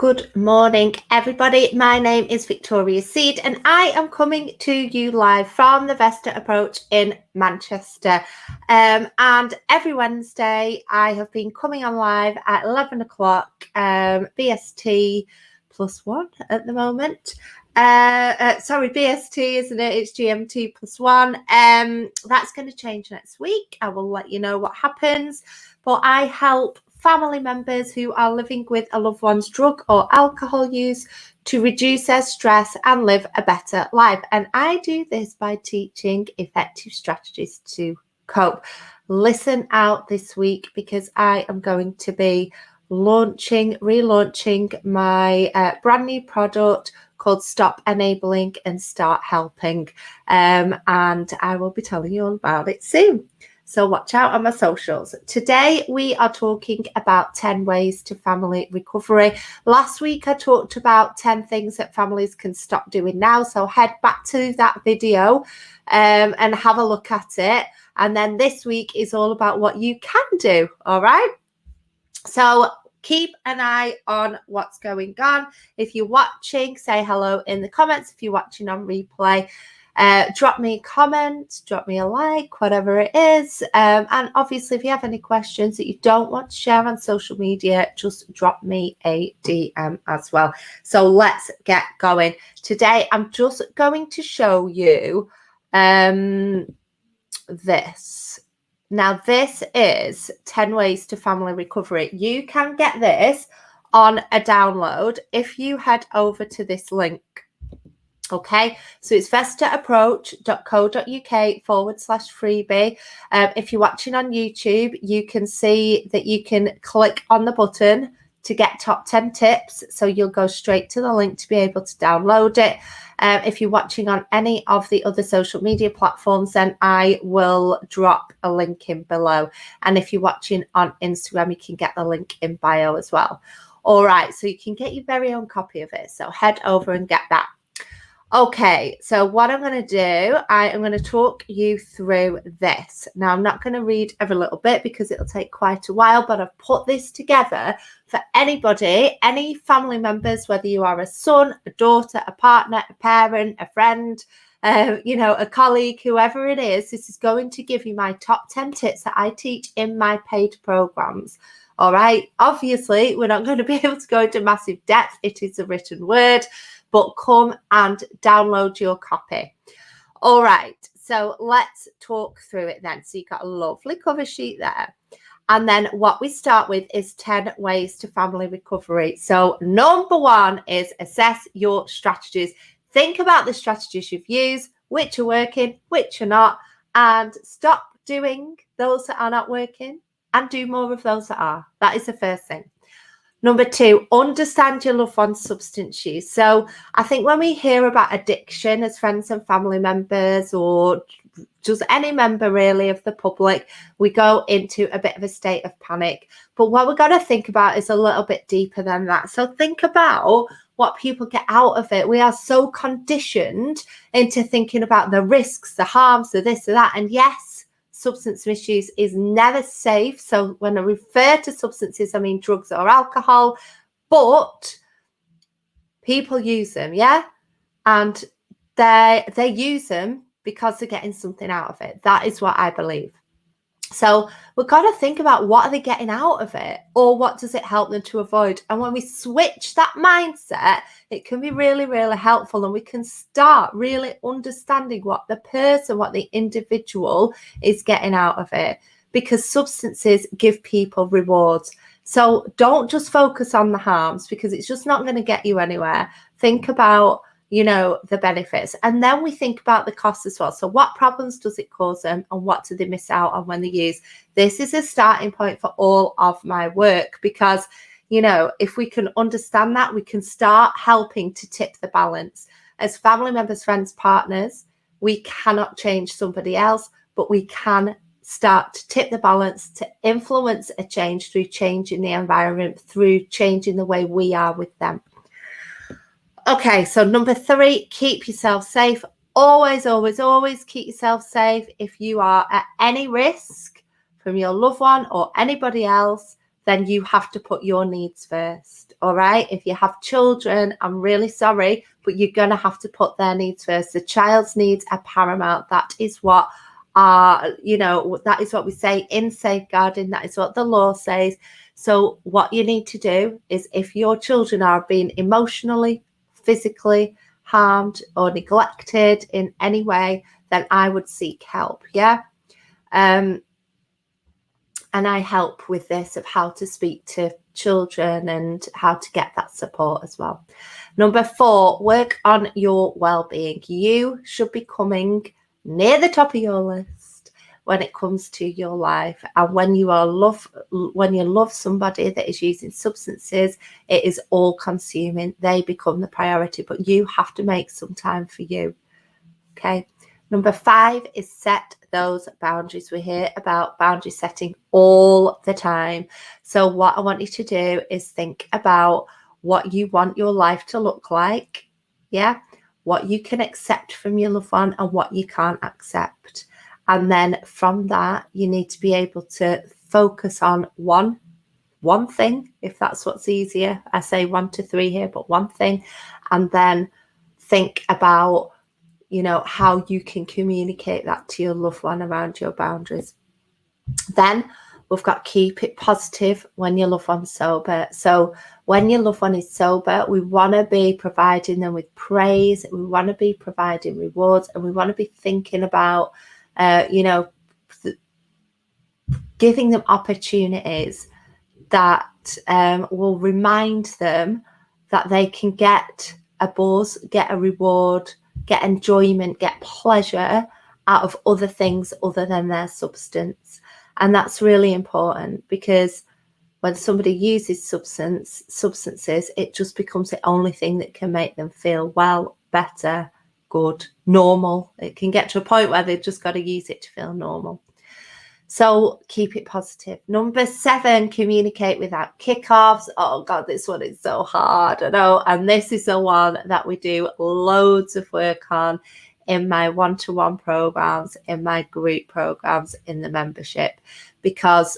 Good morning, everybody. My name is Victoria Seed, and I am coming to you live from the Vesta Approach in Manchester. And every Wednesday, I have been coming on live at 11 o'clock BST +1 at the moment. Sorry, BST, isn't it? It's GMT +1. That's going to change next week. I will let you know what happens. But I help family members who are living with a loved one's drug or alcohol use to reduce their stress and live a better life. And I do this by teaching effective strategies to cope. Listen out this week because I am going to be relaunching my brand new product called Stop Enabling and Start Helping. And I will be telling you all about it soon. So watch out on my socials. Today, we are talking about 10 ways to family recovery. Last week, I talked about 10 things that families can stop doing now. So head back to that video and have a look at it. And then this week is all about what you can do. All right. So keep an eye on what's going on. If you're watching, say hello in the comments. If you're watching on replay, drop me a comment, drop me a like, whatever it is. And obviously, if you have any questions that you don't want to share on social media, just drop me a DM as well. So let's get going. Today, I'm just going to show you this. Now, this is 10 ways to family recovery. You can get this on a download if you head over to this link. Okay, so it's vestaapproach.co.uk/freebie. If you're watching on YouTube, you can see that you can click on the button to get top 10 tips. So you'll go straight to the link to be able to download it. If you're watching on any of the other social media platforms, then I will drop a link in below. And if you're watching on Instagram, you can get the link in bio as well. All right, so you can get your very own copy of it. So head over and get that. Okay, so what I'm going to do, I am going to talk you through this. Now, I'm not going to read every little bit because it'll take quite a while, but I've put this together for anybody, any family members, whether you are a son, a daughter, a partner, a parent, a friend, a colleague, whoever it is. This is going to give you my top 10 tips that I teach in my paid programs. All right, obviously, we're not going to be able to go into massive depth. It is a written word. But come and download your copy. All right, so let's talk through it then. So you've got a lovely cover sheet there. And then what we start with is 10 ways to family recovery. So number one is assess your strategies. Think about the strategies you've used, which are working, which are not, and stop doing those that are not working and do more of those that are. That is the first thing. Number two, understand your loved one's substance use. So I think when we hear about addiction as friends and family members or just any member really of the public, we go into a bit of a state of panic. But what we've got to think about is a little bit deeper than that. So think about what people get out of it. We are so conditioned into thinking about the risks, the harms, the this, or that. And yes, substance misuse is never safe. So when I refer to substances, I mean drugs or alcohol, but people use them, yeah? And they use them because they're getting something out of it. That is what I believe. So we've got to think about what are they getting out of it or what does it help them to avoid? And when we switch that mindset, it can be really, really helpful and we can start really understanding what the person, what the individual is getting out of it because substances give people rewards. So don't just focus on the harms because it's just not going to get you anywhere. Think about the benefits. And then we think about the costs as well. So what problems does it cause them and what do they miss out on when they use? This is a starting point for all of my work because, if we can understand that, we can start helping to tip the balance. As family members, friends, partners, we cannot change somebody else, but we can start to tip the balance to influence a change through changing the environment, through changing the way we are with them. Okay, so number three, keep yourself safe. Always, always, always keep yourself safe. If you are at any risk from your loved one or anybody else, then you have to put your needs first. All right. If you have children, I'm really sorry, but you're going to have to put their needs first. The child's needs are paramount. That is what that is what we say in safeguarding. That is what the law says. So what you need to do is, if your children are being emotionally, physically harmed or neglected in any way, then I would seek help. Yeah. And I help with this of how to speak to children and how to get that support as well. Number 4, work on your well-being. You should be coming near the top of your list when it comes to your life. And when you love somebody that is using substances, it is all consuming. They become the priority, but you have to make some time for you. Okay. Number 5 is set those boundaries. We hear about boundary setting all the time. So what I want you to do is think about what you want your life to look like. Yeah. What you can accept from your loved one and what you can't accept. And then from that, you need to be able to focus on one thing, if that's what's easier. I say 1 to 3 here, but one thing. And then think about how you can communicate that to your loved one around your boundaries. Then we've got keep it positive when your loved one's sober. So when your loved one is sober, we want to be providing them with praise. We want to be providing rewards, and we want to be thinking about, giving them opportunities that will remind them that they can get a buzz, get a reward, get enjoyment, get pleasure out of other things other than their substance. And that's really important, because when somebody uses substances, it just becomes the only thing that can make them feel well, better, good, normal. It can get to a point where they've just got to use it to feel normal. So keep it positive. Number 7, communicate without kickoffs. Oh God, this one is so hard, I know. And this is the one that we do loads of work on in my one-to-one programs, in my group programs, in the membership, because,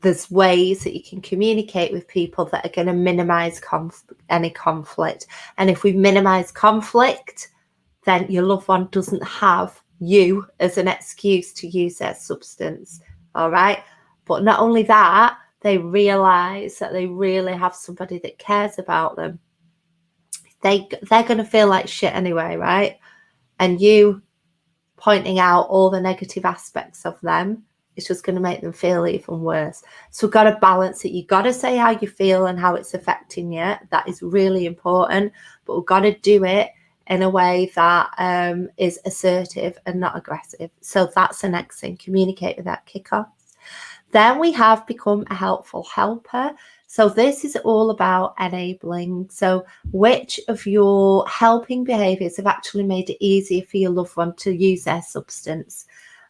there's ways that you can communicate with people that are going to minimize any conflict. And if we minimize conflict, then your loved one doesn't have you as an excuse to use their substance. All right. But not only that, they realize that they really have somebody that cares about them. They're going to feel like shit anyway, right? And you pointing out all the negative aspects of them, it's just going to make them feel even worse. So we've got to balance it. You've got to say how you feel and how it's affecting you. That is really important. But we've got to do it in a way that is assertive and not aggressive. So that's the next thing. Communicate without kickoffs. Then we have become a helpful helper. So this is all about enabling. So which of your helping behaviours have actually made it easier for your loved one to use their substance?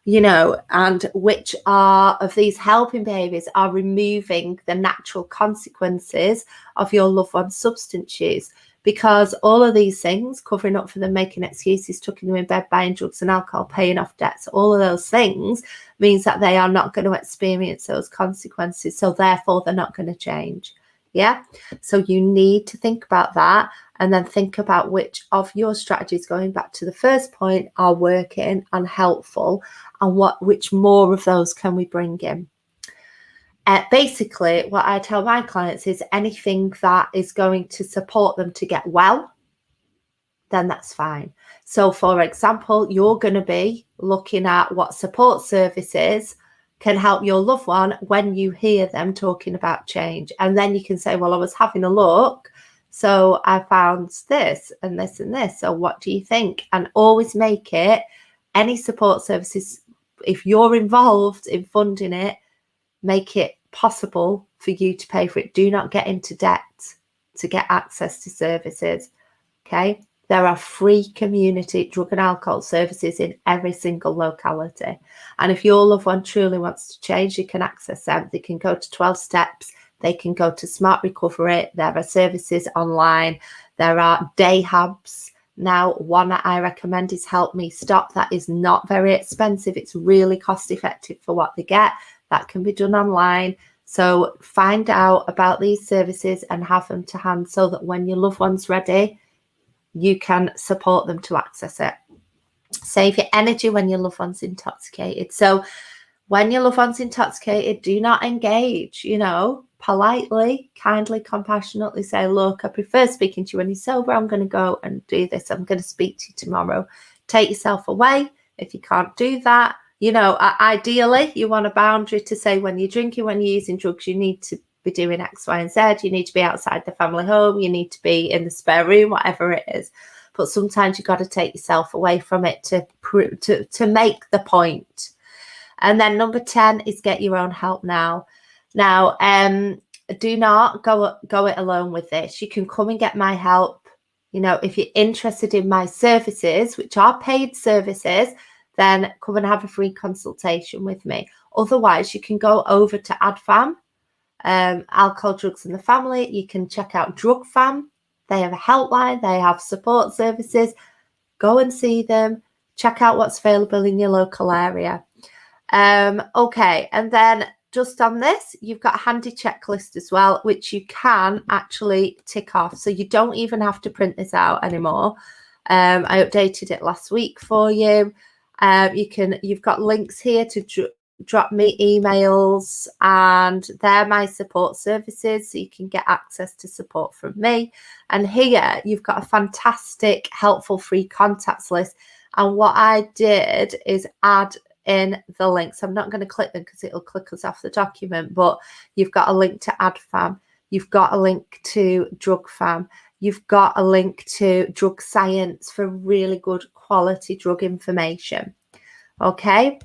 And which of these helping behaviours are removing the natural consequences of your loved one's substance use? Because all of these things, covering up for them, making excuses, tucking them in bed, buying drugs and alcohol, paying off debts, all of those things means that they are not going to experience those consequences. So therefore, they're not going to change. Yeah. So you need to think about that, and then think about which of your strategies, going back to the first point, are working and helpful, and which more of those can we bring in. Basically, what I tell my clients is anything that is going to support them to get well, then that's fine. So, for example, you're going to be looking at what support services can help your loved one when you hear them talking about change. And then you can say, well, I was having a look, so I found this and this and this. So what do you think? And always make it, any support services, if you're involved in funding it, make it possible for you to pay for it. Do not get into debt to get access to services. Okay. There are free community drug and alcohol services in every single locality. And if your loved one truly wants to change, you can access them. They can go to 12 steps. They can go to Smart Recovery. There are services online. There are day hubs. Now, one that I recommend is Help Me Stop. That is not very expensive. It's really cost effective for what they get. That can be done online. So find out about these services and have them to hand so that when your loved one's ready, you can support them to access it. Save your energy when your loved one's intoxicated. So when your loved one's intoxicated, do not engage, politely, kindly, compassionately say, look, I prefer speaking to you when you're sober. I'm going to go and do this. I'm going to speak to you tomorrow. Take yourself away. If you can't do that, ideally, you want a boundary to say when you're drinking, when you're using drugs, you need to be doing X, Y, and Z. You need to be outside the family home. You need to be in the spare room, whatever it is. But sometimes you've got to take yourself away from it to make the point. And then number 10 is get your own help now. Now, do not go it alone with this. You can come and get my help. If you're interested in my services, which are paid services, then come and have a free consultation with me. Otherwise, you can go over to AdFam, Alcohol, Drugs and the Family. You can check out DrugFam. They have a helpline. They have support services. Go and see them. Check out what's available in your local area. Okay, and then just on this, you've got a handy checklist as well, which you can actually tick off. So you don't even have to print this out anymore. I updated it last week for you. You've got links here to drop me emails, and they're my support services, so you can get access to support from me. And here you've got a fantastic, helpful free contacts list. And what I did is add in the links. I'm not going to click them because it'll click us off the document, but you've got a link to AdFam, you've got a link to DrugFam, you've got a link to Drug Science for really good quality drug information. Okay,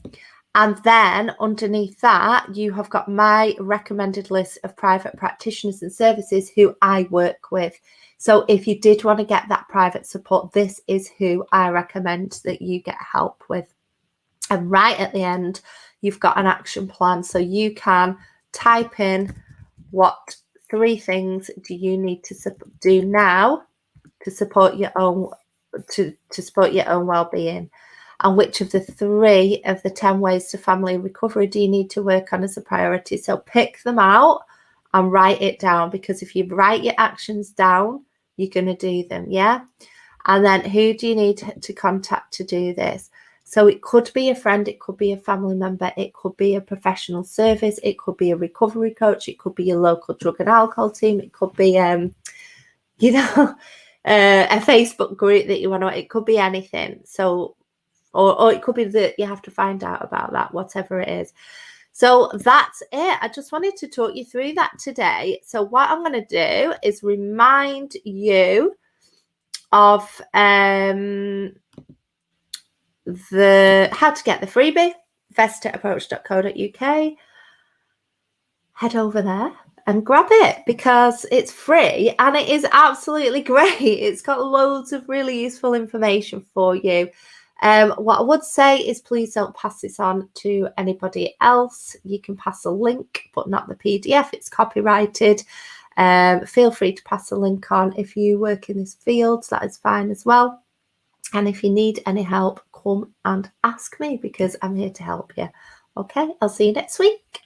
and then underneath that you have got my recommended list of private practitioners and services who I work with. So if you did want to get that private support, this is who I recommend that you get help with. And right at the end, you've got an action plan. So you can type in what 3 things do you need to do now to support your own support your own well-being, and which of the 3 of the 10 ways to family recovery do you need to work on as a priority. So pick them out and write it down, because if you write your actions down, you're going to do them. Yeah. And then who do you need to contact to do this? So it could be a friend, it could be a family member, it could be a professional service, it could be a recovery coach, it could be your local drug and alcohol team, it could be, a Facebook group that you want to, it could be anything. So, or it could be that you have to find out about that, whatever it is. So that's it. I just wanted to talk you through that today. So what I'm going to do is remind you of how to get the freebie, vestaapproach.co.uk. Head over there and grab it because it's free and it is absolutely great. It's got loads of really useful information for you. What I would say is please don't pass this on to anybody else. You can pass a link, but not the PDF. It's copyrighted. Feel free to pass a link on if you work in this field. That is fine as well. And if you need any help, come and ask me because I'm here to help you. Okay, I'll see you next week.